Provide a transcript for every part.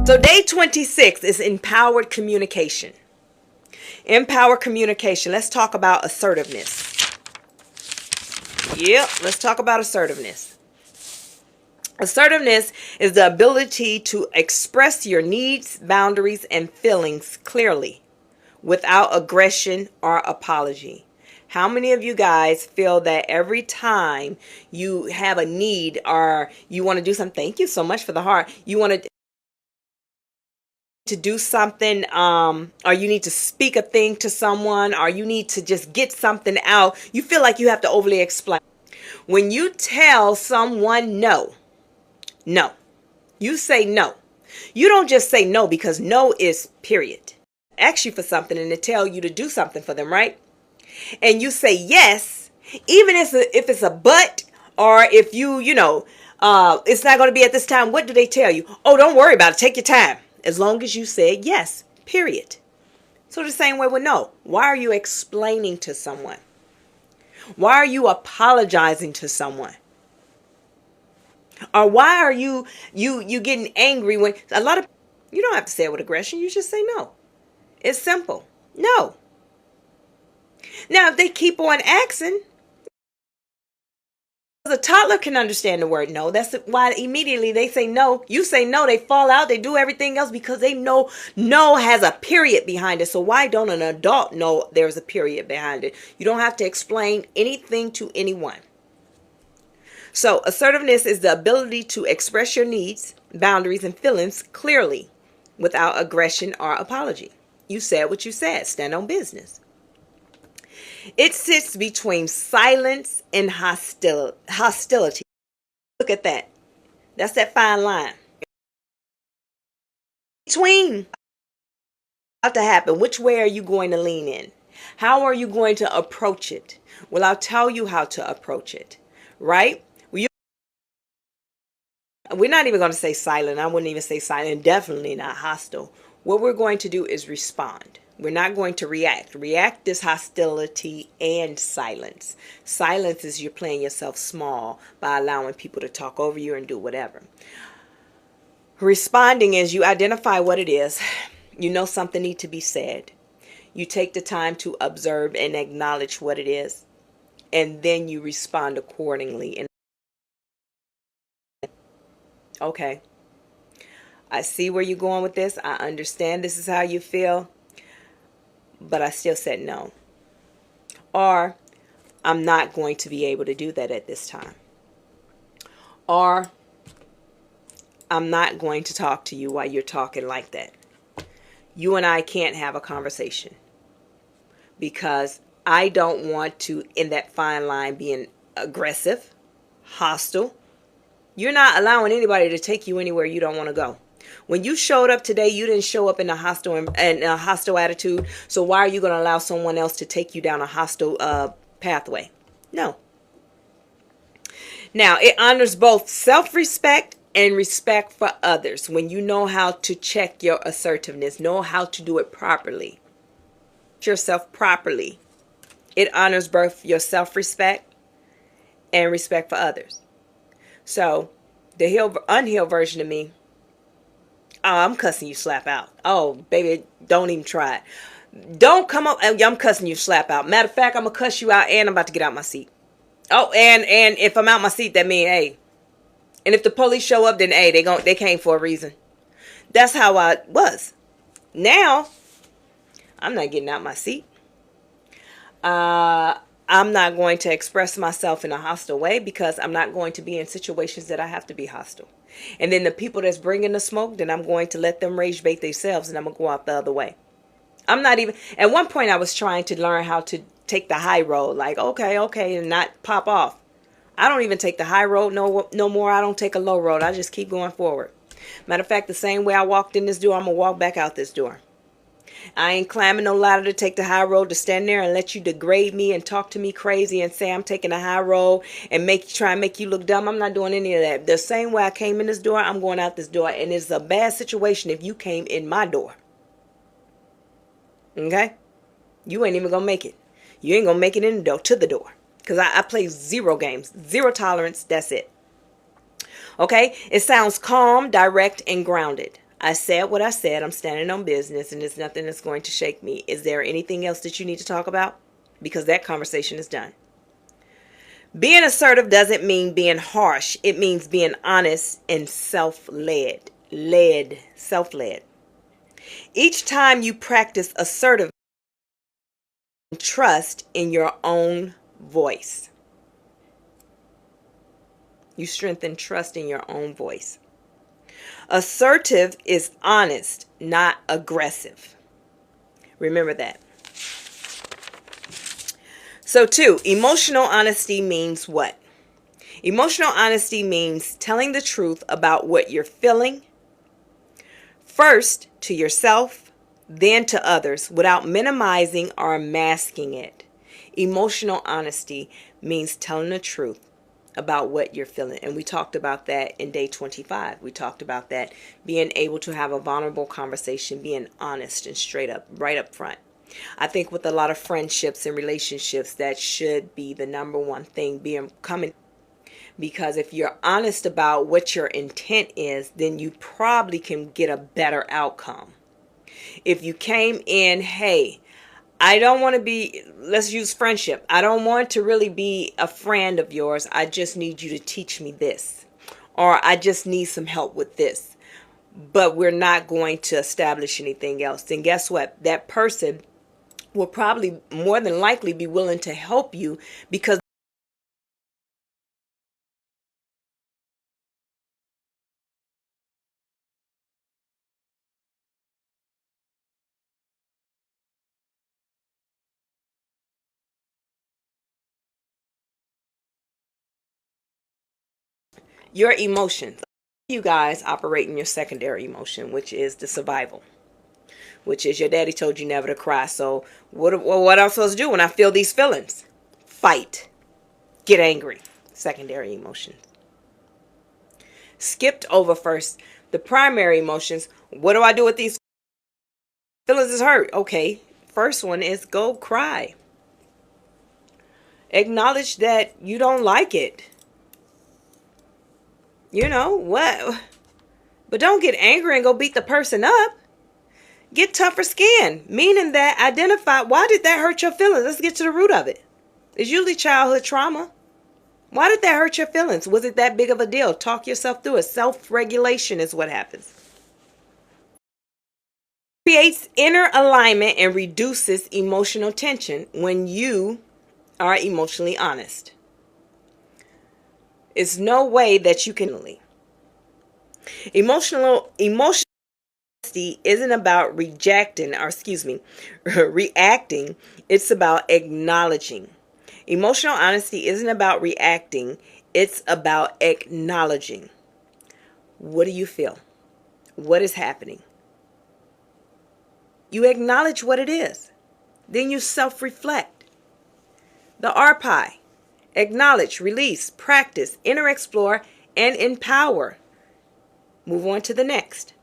So day 26 is empowered communication. Empowered communication. Let's talk about assertiveness. Yep, let's talk about assertiveness. Assertiveness is the ability to express your needs, boundaries, and feelings clearly without aggression or apology. How many of you guys feel that every time you have a need or you want to do something, thank you so much for the heart, you want to do something, or you need to speak a thing to someone, or you need to just get something out, you feel like you have to overly explain. When you tell someone no, you say no. You don't just say no because no is period. Ask you for something and they tell you to do something for them, right? And you say yes, even if it's a but, or if it's not going to be at this time. What do they tell you? Oh, don't worry about it. Take your time. As long as you said yes, period. So the same way with no. Why are you explaining to someone? Why are you apologizing to someone? Or why are you getting angry when a lot of, you don't have to say it with aggression. You just say no. It's simple. No. Now, if they keep on asking, a toddler can understand the word no. That's why immediately they say no. You say no, they fall out. They do everything else because they know no has a period behind it. So why don't an adult know there's a period behind it? You don't have to explain anything to anyone. So assertiveness is the ability to express your needs, boundaries, and feelings clearly without aggression or apology. You said what you said. Stand on business. It sits between silence and hostility. Look at that. That's that fine line. Between about to happen. Which way are you going to lean in? How are you going to approach it? Well, I'll tell you how to approach it. Right? We're not even going to say silent. I wouldn't even say silent. Definitely not hostile. What we're going to do is respond. We're not going to react. React is hostility and silence. Silence is you're playing yourself small by allowing people to talk over you and do whatever. Responding is you identify what it is. You know something needs to be said. You take the time to observe and acknowledge what it is. And then you respond accordingly. And okay, I see where you're going with this. I understand this is how you feel. But I still said no. Or I'm not going to be able to do that at this time. Or I'm not going to talk to you while you're talking like that. You and I can't have a conversation because I don't want to, in that fine line, being aggressive, hostile. You're not allowing anybody to take you anywhere you don't want to go. When you showed up today, you didn't show up in a hostile attitude. So why are you going to allow someone else to take you down a hostile pathway? No. Now, it honors both self-respect and respect for others. When you know how to check your assertiveness, know how to do it properly, yourself properly. It honors both your self-respect and respect for others. So the unhealed version of me, oh, I'm cussing you slap out. Oh, baby, don't even try it. Don't come up. I'm cussing you slap out. Matter of fact, I'm going to cuss you out and I'm about to get out my seat. Oh, and if I'm out my seat, that means, hey. And if the police show up, then, hey, they came for a reason. That's how I was. Now, I'm not getting out my seat. I'm not going to express myself in a hostile way because I'm not going to be in situations that I have to be hostile. And then the people that's bringing the smoke, then I'm going to let them rage bait themselves and I'm going to go out the other way. I'm not even, at one point I was trying to learn how to take the high road, like, okay, and not pop off. I don't even take the high road no more. I don't take a low road. I just keep going forward. Matter of fact, the same way I walked in this door, I'm going to walk back out this door. I ain't climbing no ladder to take the high road to stand there and let you degrade me and talk to me crazy and say I'm taking the high road and try and make you look dumb. I'm not doing any of that. The same way I came in this door, I'm going out this door. And it's a bad situation if you came in my door. Okay? You ain't even going to make it. You ain't going to make it in the door, to the door. Because I play zero games. Zero tolerance. That's it. Okay? It sounds calm, direct, and grounded. I said what I said. I'm standing on business, and there's nothing that's going to shake me. Is there anything else that you need to talk about? Because that conversation is done. Being assertive doesn't mean being harsh. It means being honest and self-led. Self-led. Each time you practice assertive, trust in your own voice. You strengthen trust in your own voice. Assertive is honest, not aggressive. Remember that. So 2, emotional honesty means what? Emotional honesty means telling the truth about what you're feeling, first to yourself, then to others, without minimizing or masking it. Emotional honesty means telling the truth about what you're feeling. And we talked about that in day 25. We talked about that, being able to have a vulnerable conversation, being honest and straight up, right up front. I think with a lot of friendships and relationships, that should be the number one thing, because if you're honest about what your intent is, then you probably can get a better outcome. If you came in, hey, I don't want to be, let's use friendship. I don't want to really be a friend of yours. I just need you to teach me this. Or I just need some help with this. But we're not going to establish anything else. Then guess what? That person will probably more than likely be willing to help you, because your emotions. You guys operate in your secondary emotion, which is the survival, which is your daddy told you never to cry. So what am I supposed to do when I feel these feelings? Fight. Get angry. Secondary emotions. Skipped over first the primary emotions. What do I do with these feelings? Is hurt. Okay. First one is go cry. Acknowledge that you don't like it. You know what? But don't get angry and go beat the person up. Get tougher skin, meaning that identify, why did that hurt your feelings? Let's get to the root of it. It's usually childhood trauma. Why did that hurt your feelings? Was it that big of a deal? Talk yourself through it. Self-regulation is what happens. Creates inner alignment and reduces emotional tension when you are emotionally honest. It's no way that you can. Emotional honesty isn't about reacting. It's about acknowledging. Emotional honesty isn't about reacting. It's about acknowledging. What do you feel? What is happening? You acknowledge what it is. Then you self-reflect. The RPI. Acknowledge, release, practice, inner explore, and empower. Move on to the next.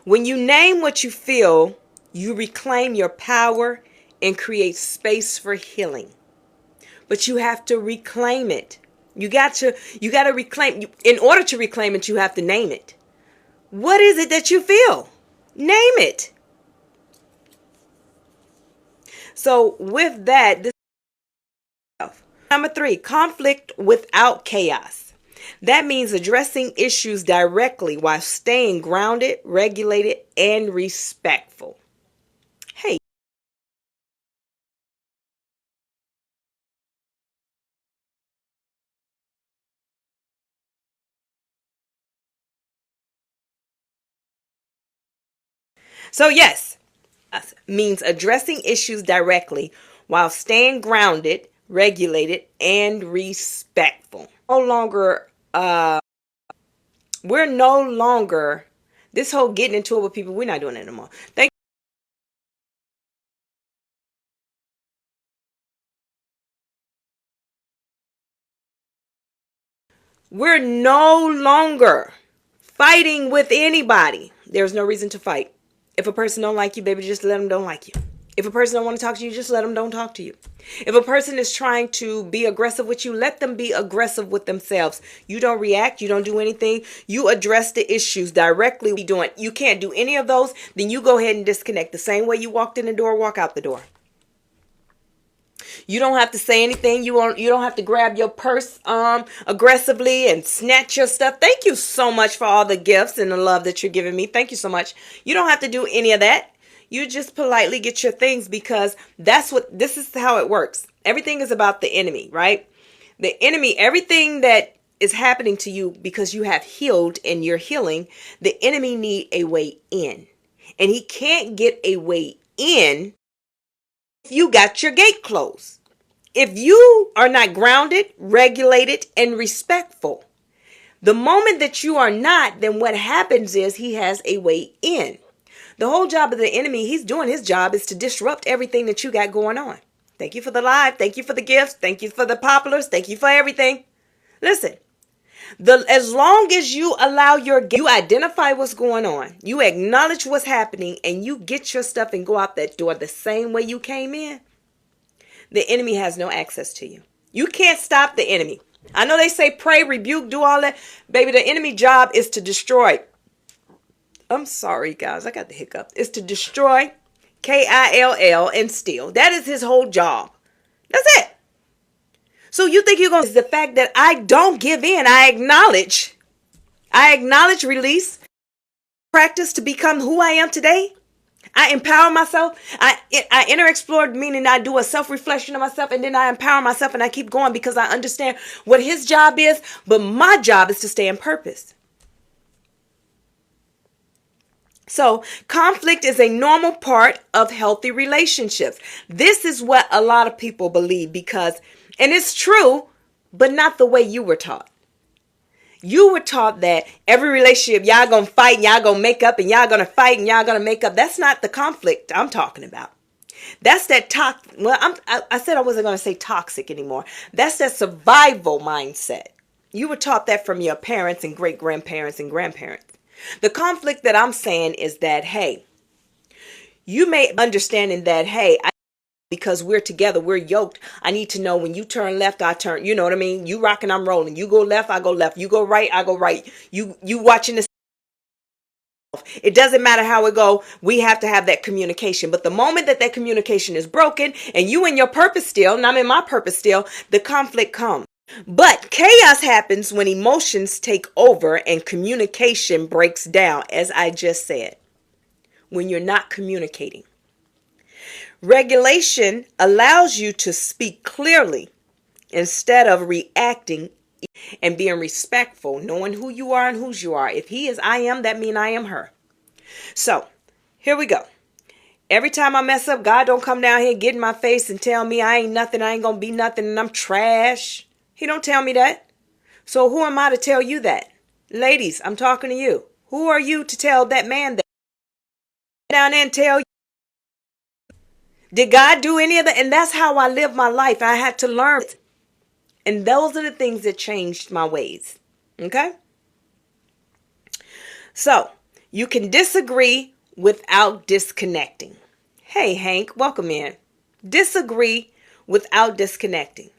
When you name what you feel, you reclaim your power and create space for healing. But you have to reclaim it. You got to reclaim. In order to reclaim it, you have to name it. What is it that you feel? Name it. So with that, number 3, conflict without chaos. That means addressing issues directly while staying grounded, regulated, and respectful. Hey. So yes, means addressing issues directly while staying grounded, regulated, and respectful. We're no longer this whole getting into it with people. We're not doing it anymore. We're no longer fighting with anybody. There's no reason to fight. If a person don't like you, baby, just let them don't like you. If a person don't want to talk to you, just let them don't talk to you. If a person is trying to be aggressive with you, let them be aggressive with themselves. You don't react. You don't do anything. You address the issues directly. You can't do any of those. Then you go ahead and disconnect. The same way you walked in the door, walk out the door. You don't have to say anything. You don't have to grab your purse aggressively and snatch your stuff. Thank you so much for all the gifts and the love that you're giving me. Thank you so much. You don't have to do any of that. You just politely get your things, because this is how it works. Everything is about the enemy, right? The enemy, everything that is happening to you because you have healed and you're healing, the enemy need a way in. And he can't get a way in if you got your gate closed. If you are not grounded, regulated, and respectful. The moment that you are not, then what happens is he has a way in. The whole job of the enemy, he's doing his job, is to disrupt everything that you got going on. Thank you for the live. Thank you for the gifts. Thank you for the populars. Thank you for everything. Listen, as long as you allow you identify what's going on, you acknowledge what's happening, and you get your stuff and go out that door the same way you came in, the enemy has no access to you. You can't stop the enemy. I know they say pray, rebuke, do all that. Baby, the enemy job is to destroy. I'm sorry, guys. I got the hiccup. It's to destroy, Kill, and steal. That is his whole job. That's it. So you think you're going to... The fact that I don't give in. I acknowledge, release, practice to become who I am today. I empower myself. I inner explore, meaning I do a self-reflection of myself, and then I empower myself, and I keep going because I understand what his job is. But my job is to stay in purpose. So conflict is a normal part of healthy relationships. This is what a lot of people believe, and it's true, but not the way you were taught. You were taught that every relationship, y'all gonna fight, and y'all gonna make up, and y'all gonna fight, and y'all gonna make up. That's not the conflict I'm talking about. That's that toxic. Well, I said I wasn't gonna say toxic anymore. That's that survival mindset. You were taught that from your parents and great grandparents and grandparents. The conflict that I'm saying is that, hey, you may understanding that, hey, because we're together, we're yoked. I need to know when you turn left, I turn, you know what I mean? You rocking, I'm rolling. You go left, I go left. You go right, I go right. You watching this. It doesn't matter how it go. We have to have that communication. But the moment that communication is broken and you in your purpose still, and I'm in my purpose still, the conflict comes. But chaos happens when emotions take over and communication breaks down, as I just said, when you're not communicating. Regulation allows you to speak clearly instead of reacting, and being respectful, knowing who you are and whose you are. If he is I am, that means I am her. So here we go. Every time I mess up, God don't come down here, get in my face and tell me I ain't nothing, I ain't going to be nothing, and I'm trash. He don't tell me that. So who am I to tell you that? Ladies, I'm talking to you. Who are you to tell that man that? Down there and tell you. Did God do any of that? And that's how I live my life. I had to learn. And those are the things that changed my ways. Okay? So, you can disagree without disconnecting. Hey, Hank, welcome in. Disagree without disconnecting.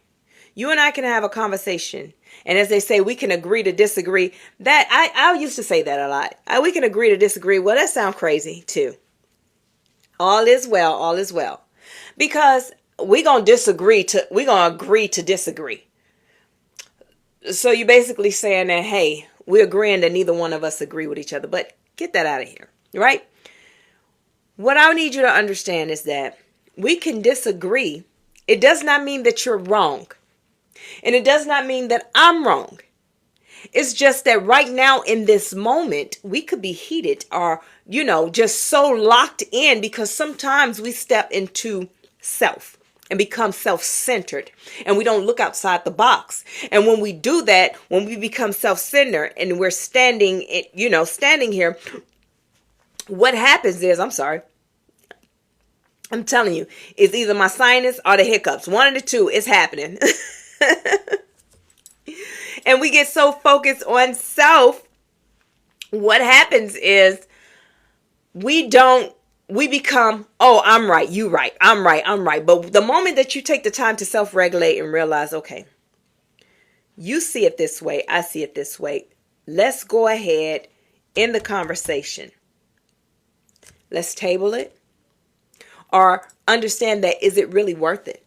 You and I can have a conversation. And as they say, we can agree to disagree. That I used to say that a lot. We can agree to disagree. Well, that sounds crazy too. All is well, all is well. Because we're going to agree to disagree. So you're basically saying that, hey, we're agreeing that neither one of us agree with each other. But get that out of here, right? What I need you to understand is that we can disagree. It does not mean that you're wrong. And it does not mean that I'm wrong. It's just that right now in this moment, we could be heated or, just so locked in, because sometimes we step into self and become self-centered and we don't look outside the box. And when we do that, when we become self-centered and we're standing here, what happens is, I'm telling you, it's either my sinus or the hiccups. One of the two is happening. And we get so focused on self. What happens is we don't we become, oh, I'm right, you right, I'm right, I'm right. But the moment that you take the time to self-regulate and realize, okay, you see it this way, I see it this way. Let's go ahead in the conversation. Let's table it, or understand that, is it really worth it?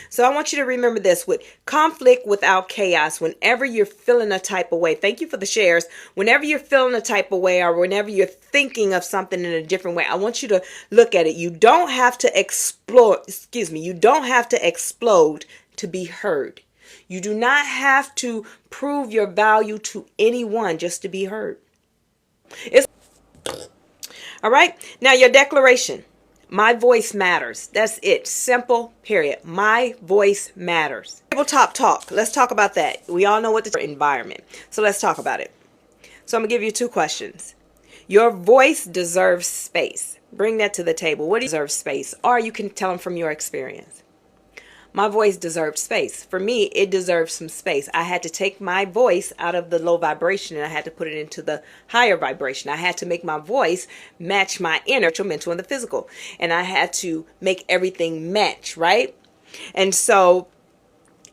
So I want you to remember this: with conflict without chaos, whenever you're feeling a type of way, thank you for the shares. Whenever you're feeling a type of way, or whenever you're thinking of something in a different way, I want you to look at it. You don't have to you don't have to explode to be heard. You do not have to prove your value to anyone just to be heard. It's all right. Now your declaration. My voice matters. That's it. Simple, period. My voice matters. Tabletop talk. Let's talk about that. We all know what the environment. So let's talk about it. So I'm going to give you two questions. Your voice deserves space. Bring that to the table. What do you deserve space? Or you can tell them from your experience. My voice deserved space. For me, it deserved some space. I had to take my voice out of the low vibration and I had to put it into the higher vibration. I had to make my voice match my inner, mental, and the physical. And I had to make everything match, right? And so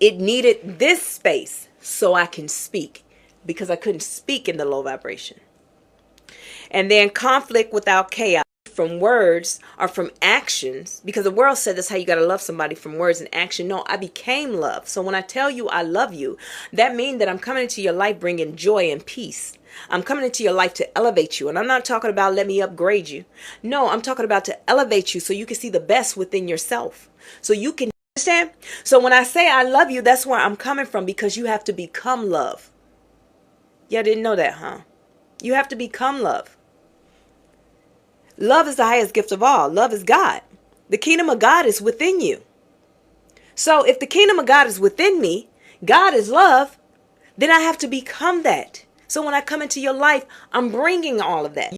it needed this space so I can speak, because I couldn't speak in the low vibration. And then conflict without chaos. From words or from actions, because the world said that's how you got to love somebody, from words and action. No, I became love. So when I tell you I love you, that means that I'm coming into your life bringing joy and peace. I'm coming into your life to elevate you. And I'm not talking about let me upgrade you. No, I'm talking about to elevate you so you can see the best within yourself. So you can understand. So when I say I love you, that's where I'm coming from, because you have to become love. Yeah, didn't know that, huh? You have to become love. Love is the highest gift of all. Love is God. The kingdom of God is within you. So if the kingdom of God is within me, God is love, then I have to become that. So when I come into your life, I'm bringing all of that.